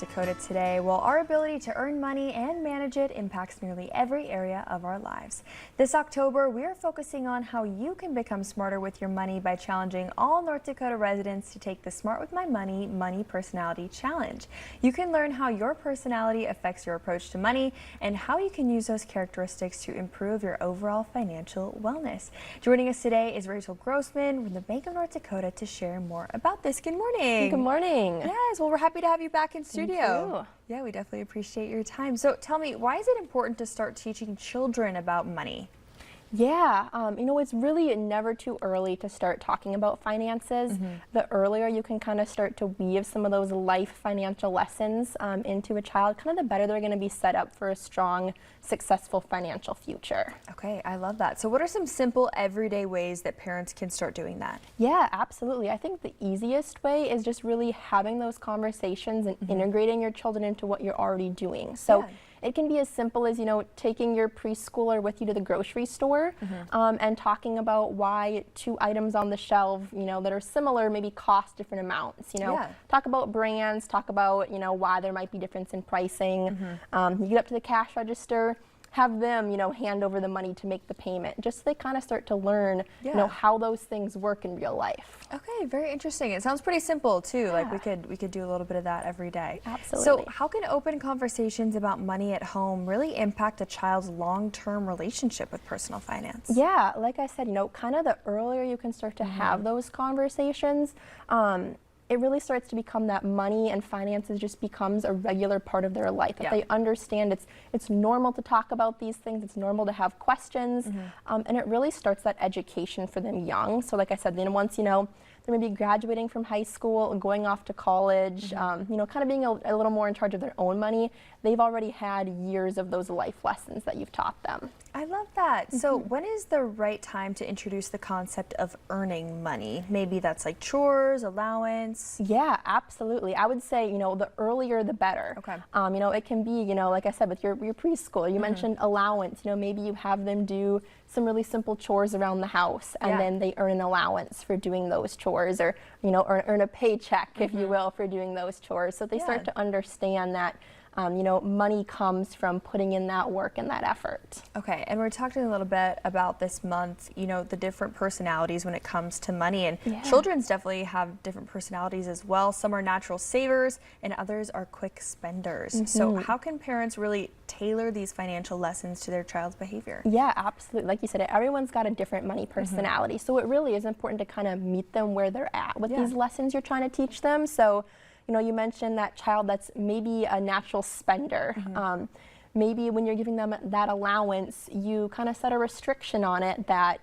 Dakota today. Well, our ability to earn money and manage it impacts nearly every area of our lives. This October, we are focusing on how you can become smarter with your money by challenging all North Dakota residents to take the Smart with My Money Money Personality Challenge. You can learn how your personality affects your approach to money and how you can use those characteristics to improve your overall financial wellness. Joining us today is Rachel Grossman from the Bank of North Dakota to share more about this. Good morning. Good morning. Yes, well, we're happy to have you back in studio. Thank you. Yeah, we definitely appreciate your time. So tell me, why is it important to start teaching children about money? Yeah, it's really never too early to start talking about finances. The earlier you can kind of start to weave some of those life financial lessons into a child, kind of the better they're going to be set up for a strong, successful financial future. Okay, I love that. So what are some simple everyday ways that parents can start doing that? Yeah, absolutely. I think the easiest way is just really having those conversations and integrating your children into what you're already doing. So. Yeah. It can be as simple as, taking your preschooler with you to the grocery store and talking about why two items on the shelf, that are similar maybe cost different amounts. Talk about brands, talk about, why there might be difference in pricing. You get up to the cash register, have them, hand over the money to make the payment, just so they kind of start to learn, how those things work in real life. Okay, very interesting. It sounds pretty simple too. Yeah. Like we could do a little bit of that every day. Absolutely. So how can open conversations about money at home really impact a child's long-term relationship with personal finance? Yeah, like I said, kind of the earlier you can start to have those conversations, it really starts to become that money and finances just becomes a regular part of their life. If they understand it's normal to talk about these things, it's normal to have questions, and it really starts that education for them young. So like I said, once, they're maybe graduating from high school and going off to college, kind of being a little more in charge of their own money, they've already had years of those life lessons that you've taught them. I love that. So when is the right time to introduce the concept of earning money? Maybe that's like chores, allowance? Yeah, absolutely. I would say, the earlier the better. Okay. It can be, like I said, with your preschool, you mentioned allowance, maybe you have them do some really simple chores around the house and then they earn an allowance for doing those chores or, earn a paycheck, if you will, for doing those chores. So they start to understand that money comes from putting in that work and that effort. Okay, and we're talking a little bit about this month, the different personalities when it comes to money, and children's definitely have different personalities as well. Some are natural savers and others are quick spenders. So how can parents really tailor these financial lessons to their child's behavior? Yeah, absolutely. Like you said, everyone's got a different money personality. So it really is important to kind of meet them where they're at with these lessons you're trying to teach them. So you mentioned that child that's maybe a natural spender. Maybe when you're giving them that allowance, you kind of set a restriction on it that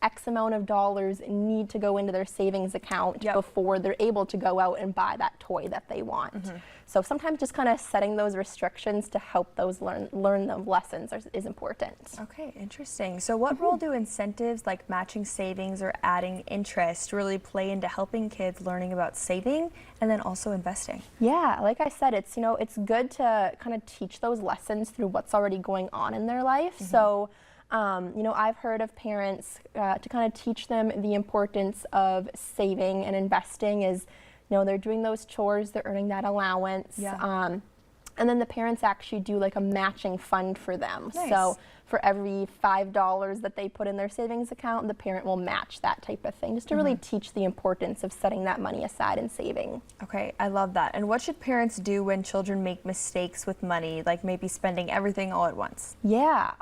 X amount of dollars need to go into their savings account before they're able to go out and buy that toy that they want. So sometimes just kind of setting those restrictions to help those learn the lessons is important. Okay, interesting. So what role do incentives like matching savings or adding interest really play into helping kids learning about saving and then also investing? Yeah, like I said, it's it's good to kind of teach those lessons through what's already going on in their life. So I've heard of parents to kind of teach them the importance of saving and investing is, they're doing those chores, they're earning that allowance. And then the parents actually do like a matching fund for them. Nice. So for every $5 that they put in their savings account, the parent will match that type of thing, just to really teach the importance of setting that money aside and saving. Okay, I love that. And what should parents do when children make mistakes with money, like maybe spending everything all at once? Yeah,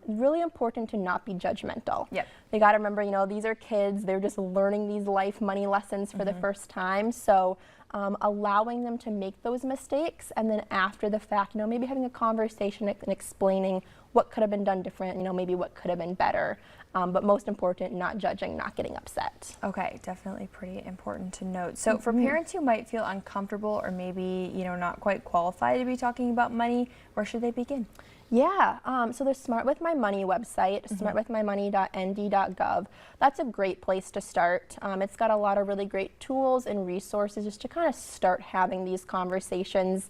really important to not be judgmental. Yep. They got to remember, these are kids, they're just learning these life money lessons for the first time. So allowing them to make those mistakes, and then after the fact, maybe having a conversation and explaining what could have been done different, maybe what could have been better. But most important, not judging, not getting upset. Okay, definitely pretty important to note. So for parents who might feel uncomfortable or maybe, not quite qualified to be talking about money, where should they begin? Yeah, so the Smart With My Money website, smartwithmymoney.nd.gov, that's a great place to start. It's got a lot of really great tools and resources just to kind of start having these conversations,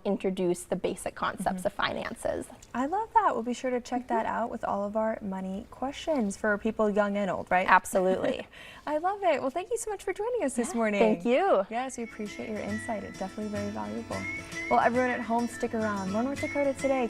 introduce the basic concepts of finances. I love that. We'll be sure to check that out with all of our money questions for people young and old, right? Absolutely. I love it. Well, thank you so much for joining us this morning. Thank you. Yes, we appreciate your insight. It's definitely very valuable. Well, everyone at home, stick around. More North Dakota Today.